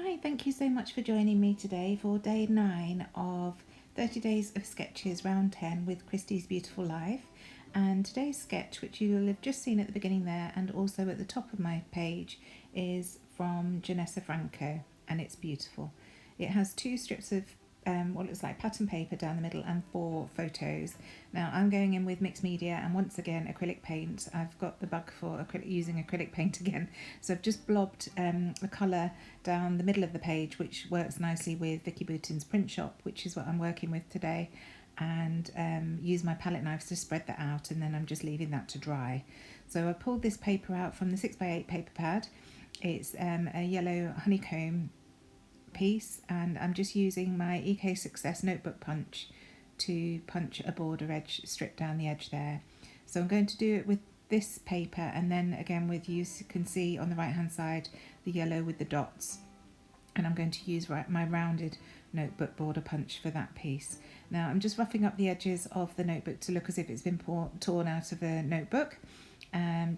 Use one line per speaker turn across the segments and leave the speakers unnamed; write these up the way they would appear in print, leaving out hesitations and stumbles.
Hi, thank you so much for joining me today for day 9 of 30 Days of Sketches round 10 with Christie's Beautiful Life. And today's sketch, which you will have just seen at the beginning there and also at the top of my page, is from Jenessa Franco, and it's beautiful. It has 2 strips of what looks like pattern paper down the middle and 4 photos. Now I'm going in with mixed media and once again acrylic paint. I've got the bug for using acrylic paint again, so I've just blobbed the colour down the middle of the page, which works nicely with Vicki Boutin's Print Shop, which is what I'm working with today, and use my palette knives to spread that out, and then I'm just leaving that to dry. So I pulled this paper out from the 6x8 paper pad. It's a yellow honeycomb piece, and I'm just using my EK Success notebook punch to punch a border edge strip down the edge there. So I'm going to do it with this paper, and then again with, you can see on the right hand side, the yellow with the dots, and I'm going to use my rounded notebook border punch for that piece. Now I'm just roughing up the edges of the notebook to look as if it's been torn out of a notebook,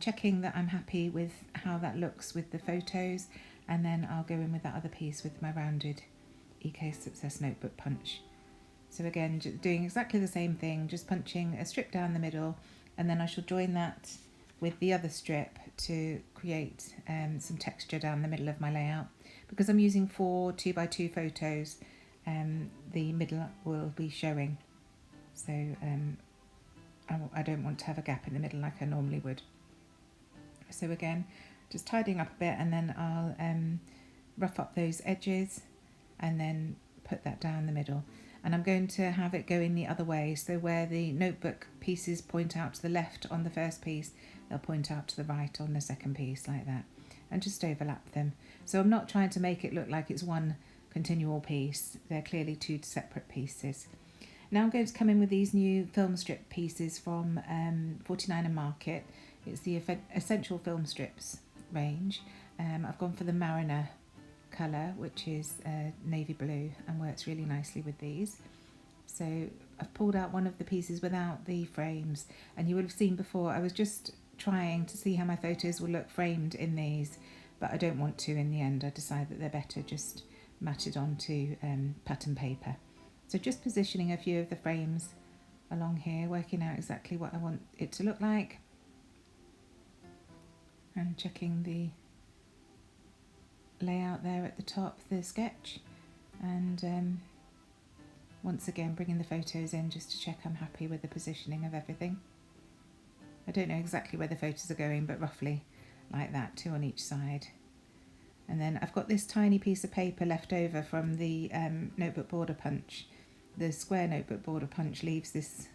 checking that I'm happy with how that looks with the photos, and then I'll go in with that other piece with my rounded EK Success notebook punch. So again, doing exactly the same thing, just punching a strip down the middle, and then I shall join that with the other strip to create some texture down the middle of my layout. Because I'm using 4 2x2 photos, the middle will be showing, so I don't want to have a gap in the middle like I normally would. So again, just tidying up a bit, and then I'll rough up those edges and then put that down the middle. And I'm going to have it going the other way, so where the notebook pieces point out to the left on the first piece, they'll point out to the right on the second piece, like that, and just overlap them. So I'm not trying to make it look like it's one continual piece, they're clearly 2 separate pieces. Now I'm going to come in with these new film strip pieces from 49 Market. It's the Essential Film Strips range. I've gone for the Mariner colour, which is navy blue, and works really nicely with these. So I've pulled out one of the pieces without the frames, and you would have seen before I was just trying to see how my photos will look framed in these, but I don't want to in the end. I decided that they're better just matted onto pattern paper. So just positioning a few of the frames along here, working out exactly what I want it to look like, and checking the layout there at the top, the sketch, and once again bringing the photos in just to check I'm happy with the positioning of everything. I don't know exactly where the photos are going, but roughly like that, 2 on each side. And then I've got this tiny piece of paper left over from the notebook border punch. The square notebook border punch leaves this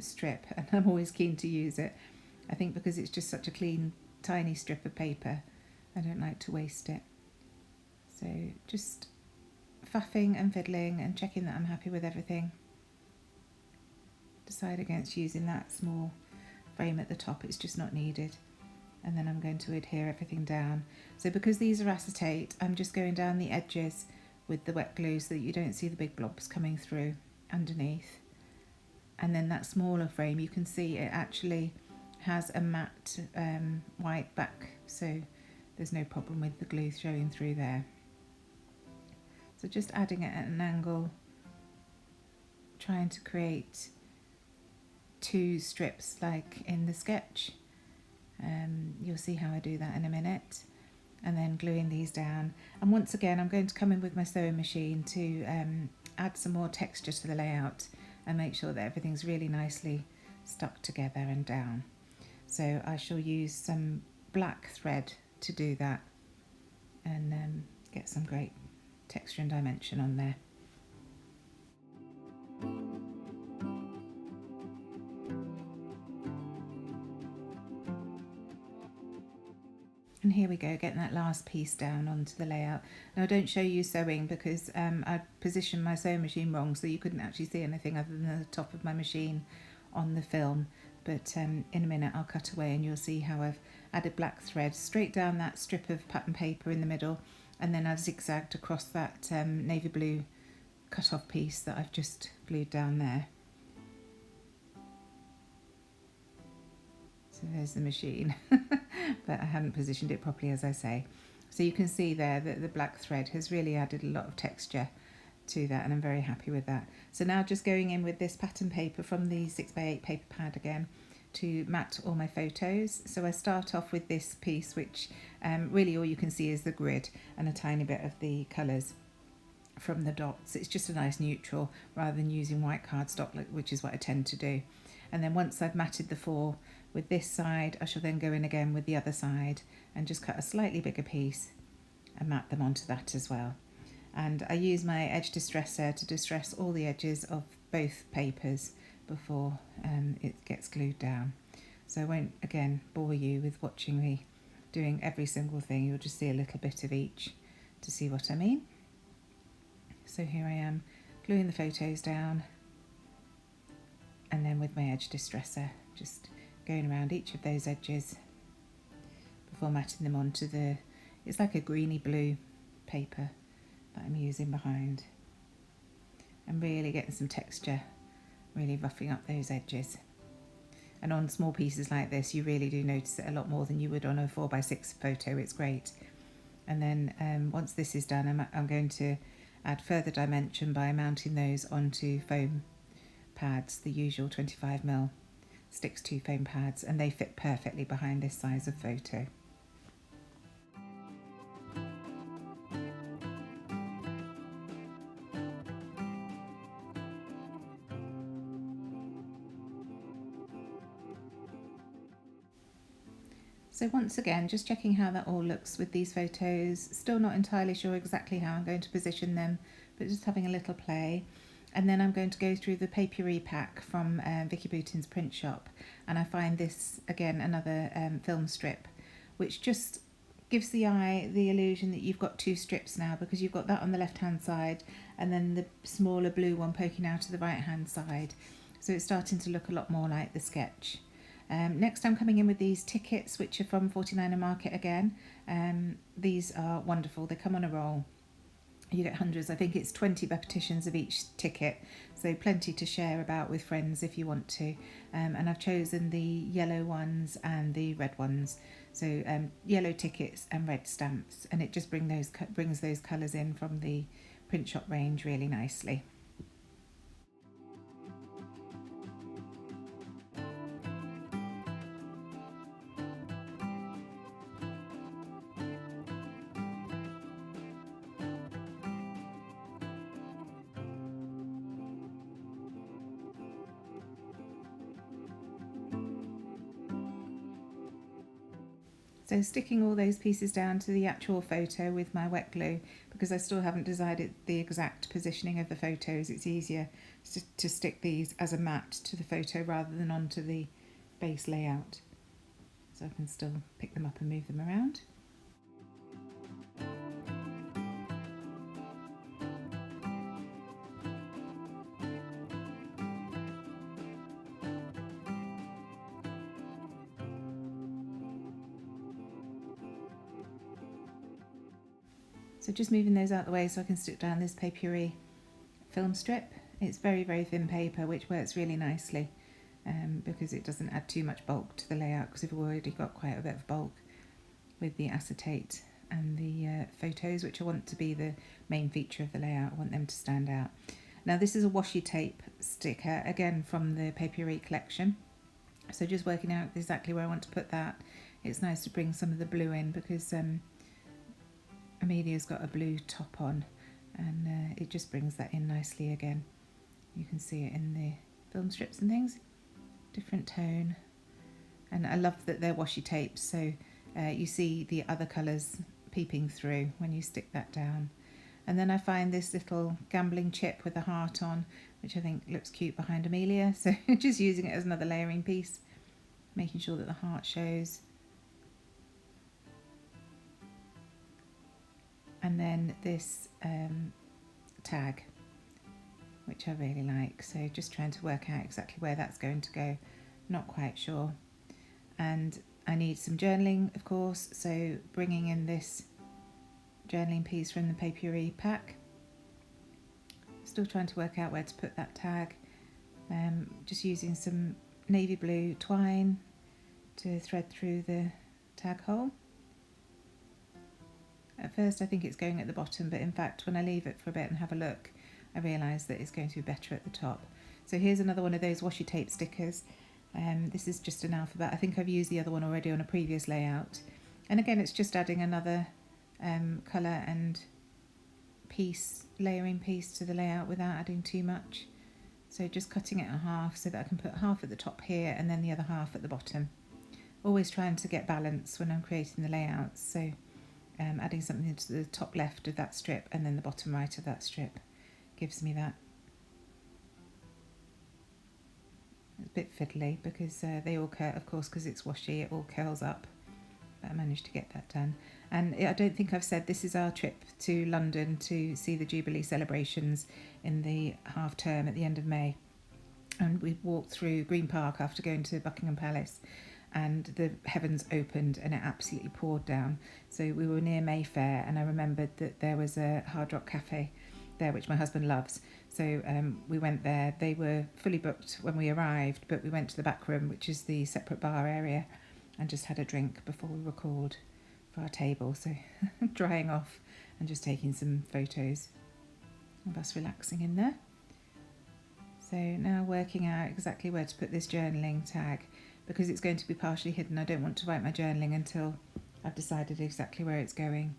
strip, and I'm always keen to use it. I think because it's just such a clean, tiny strip of paper, I don't like to waste it. So just faffing and fiddling and checking that I'm happy with everything. Decide against using that small frame at the top, it's just not needed. And then I'm going to adhere everything down. So because these are acetate, I'm just going down the edges with the wet glue so that you don't see the big blobs coming through underneath. And then that smaller frame, you can see it actually has a matte white back, so there's no problem with the glue showing through there. So just adding it at an angle, trying to create 2 strips like in the sketch. You'll see how I do that in a minute. And then gluing these down. And once again, I'm going to come in with my sewing machine to add some more texture to the layout and make sure that everything's really nicely stuck together and down. So I shall use some black thread to do that, and get some great texture and dimension on there. And here we go, getting that last piece down onto the layout. Now I don't show you sewing because I positioned my sewing machine wrong, so you couldn't actually see anything other than the top of my machine on the film. But in a minute I'll cut away and you'll see how I've added black thread straight down that strip of pattern paper in the middle, and then I've zigzagged across that navy blue cut off piece that I've just glued down there. So there's the machine, but I hadn't positioned it properly, as I say. So you can see there that the black thread has really added a lot of texture to that, and I'm very happy with that. So now just going in with this pattern paper from the 6x8 paper pad again to mat all my photos. So I start off with this piece, which really all you can see is the grid and a tiny bit of the colours from the dots. It's just a nice neutral rather than using white cardstock, which is what I tend to do. And then once I've matted the 4 with this side, I shall then go in again with the other side and just cut a slightly bigger piece and mat them onto that as well. And I use my edge distresser to distress all the edges of both papers before it gets glued down. So I won't again bore you with watching me doing every single thing. You'll just see a little bit of each to see what I mean. So here I am gluing the photos down, and then with my edge distresser just going around each of those edges before matting them onto the, it's like a greeny blue paper that I'm using behind, and really getting some texture, really roughing up those edges. And on small pieces like this you really do notice it a lot more than you would on a 4x6 photo. It's great. And then once this is done, I'm going to add further dimension by mounting those onto foam pads, the usual 25mm sticks to foam pads, and they fit perfectly behind this size of photo. So once again, just checking how that all looks with these photos. Still not entirely sure exactly how I'm going to position them, but just having a little play. And then I'm going to go through the papery pack from Vicki Boutin's Print Shop, and I find this again another film strip, which just gives the eye the illusion that you've got 2 strips now, because you've got that on the left hand side and then the smaller blue one poking out to the right hand side. So it's starting to look a lot more like the sketch. Next I'm coming in with these tickets, which are from 49er Market again. These are wonderful, they come on a roll. You get hundreds, I think it's 20 repetitions of each ticket, so plenty to share about with friends if you want to. And I've chosen the yellow ones and the red ones, so yellow tickets and red stamps, and it just brings those colours in from the Print Shop range really nicely. So sticking all those pieces down to the actual photo with my wet glue, because I still haven't decided the exact positioning of the photos, it's easier to stick these as a mat to the photo rather than onto the base layout. So I can still pick them up and move them around. So just moving those out of the way so I can stick down this papery film strip. It's very, very thin paper, which works really nicely because it doesn't add too much bulk to the layout, because we've already got quite a bit of bulk with the acetate and the photos, which I want to be the main feature of the layout. I want them to stand out. Now this is a washi tape sticker, again from the Papery collection. So just working out exactly where I want to put that. It's nice to bring some of the blue in, because Amelia's got a blue top on, and it just brings that in nicely again. You can see it in the film strips and things, different tone. And I love that they're washi tapes, so you see the other colours peeping through when you stick that down. And then I find this little gambling chip with a heart on, which I think looks cute behind Amelia, so just using it as another layering piece, making sure that the heart shows. And then this tag, which I really like, so just trying to work out exactly where that's going to go, not quite sure. And I need some journaling, of course, so bringing in this journaling piece from the Papery pack. Still trying to work out where to put that tag. Just using some navy blue twine to thread through the tag hole. At first I think it's going at the bottom, but in fact when I leave it for a bit and have a look, I realise that it's going to be better at the top. So here's another one of those washi tape stickers. This is just an alphabet. I think I've used the other one already on a previous layout. And again, it's just adding another colour and layering piece to the layout without adding too much. So just cutting it in half so that I can put half at the top here and then the other half at the bottom. Always trying to get balance when I'm creating the layouts. So adding something to the top left of that strip and then the bottom right of that strip gives me that. It's a bit fiddly because they all curl, of course, because it's washi, it all curls up. But I managed to get that done. And I don't think I've said this is our trip to London to see the Jubilee celebrations in the half term at the end of May. And we walked through Green Park after going to Buckingham Palace, and the heavens opened and it absolutely poured down. So we were near Mayfair, and I remembered that there was a Hard Rock Cafe there, which my husband loves. So we went there. They were fully booked when we arrived, but we went to the back room, which is the separate bar area, and just had a drink before we were called for our table. So drying off and just taking some photos of us relaxing in there. So now working out exactly where to put this journaling tag, because it's going to be partially hidden. I don't want to write my journaling until I've decided exactly where it's going.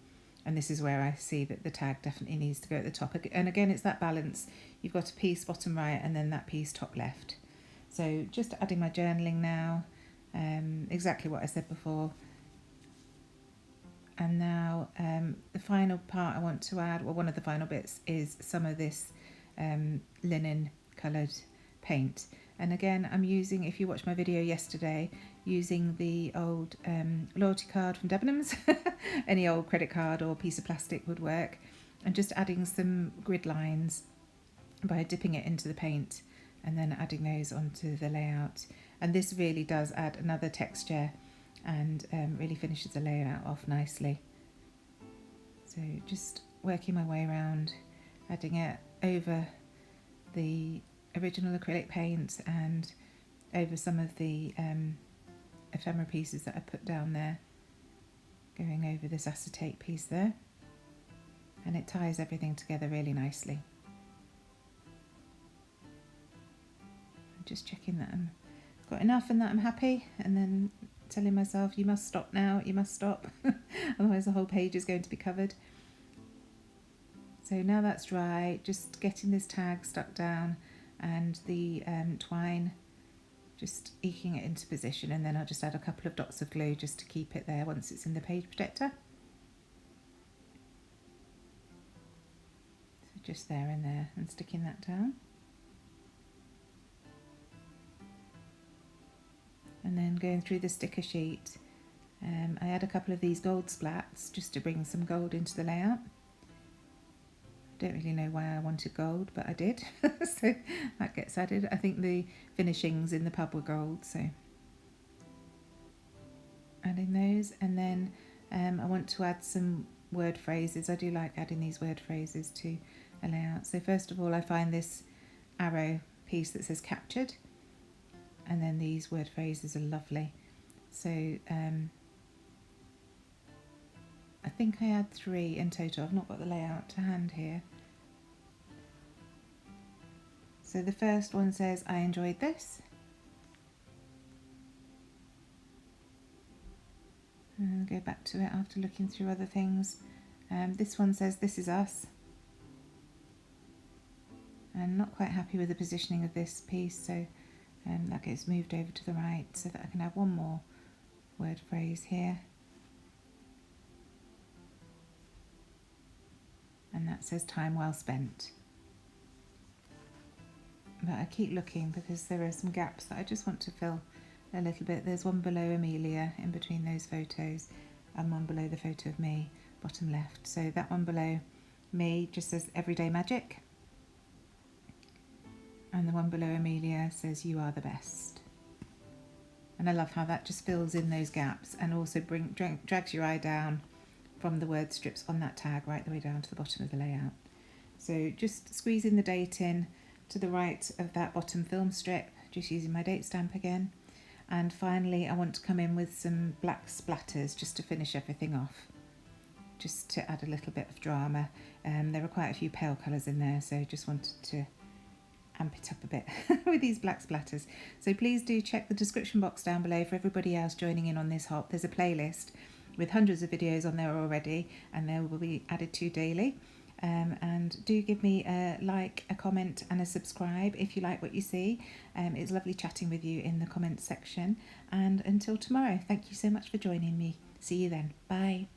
And this is where I see that the tag definitely needs to go at the top. And again, it's that balance. You've got a piece bottom right and then that piece top left. So just adding my journaling now, exactly what I said before. And now the final part I want to add, well, one of the final bits is some of this linen coloured paint. And again, I'm using, if you watched my video yesterday, using the old loyalty card from Debenhams. Any old credit card or piece of plastic would work. And just adding some grid lines by dipping it into the paint and then adding those onto the layout. And this really does add another texture and really finishes the layout off nicely. So just working my way around, adding it over the original acrylic paint and over some of the ephemera pieces that I put down there, going over this acetate piece there, and it ties everything together really nicely. I'm just checking that I've got enough and that I'm happy, and then telling myself you must stop now, you must stop, otherwise the whole page is going to be covered. So now that's dry, just getting this tag stuck down and the twine, just eking it into position, and then I'll just add a couple of dots of glue just to keep it there once it's in the page protector. So just there and there, and sticking that down. And then going through the sticker sheet, I add a couple of these gold splats just to bring some gold into the layout. Don't really know why I wanted gold, but I did. So that gets added. I think the finishings in the pub were gold, so adding those. And then I want to add some word phrases. I do like adding these word phrases to a layout. So first of all, I find this arrow piece that says captured, and then these word phrases are lovely. So I think I had 3 in total. I've not got the layout to hand here. So the first one says, I enjoyed this. And I'll go back to it after looking through other things. This one says, this is us. I'm not quite happy with the positioning of this piece, so that gets moved over to the right so that I can have one more word phrase here. And that says time well spent. But I keep looking because there are some gaps that I just want to fill a little bit. There's one below Amelia in between those photos, and one below the photo of me, bottom left. So that one below me just says everyday magic, and the one below Amelia says you are the best. And I love how that just fills in those gaps and also drags your eye down from the word strips on that tag right the way down to the bottom of the layout. So just squeezing the date in to the right of that bottom film strip, just using my date stamp again. And finally I want to come in with some black splatters just to finish everything off. just to add a little bit of drama. There are quite a few pale colours in there, so just wanted to amp it up a bit with these black splatters. So please do check the description box down below for everybody else joining in on this hop. There's a playlist with hundreds of videos on there already, and they will be added to daily. And do give me a like, a comment and a subscribe if you like what you see. It's lovely chatting with you in the comments section, and until tomorrow, thank you so much for joining me. See you then. Bye.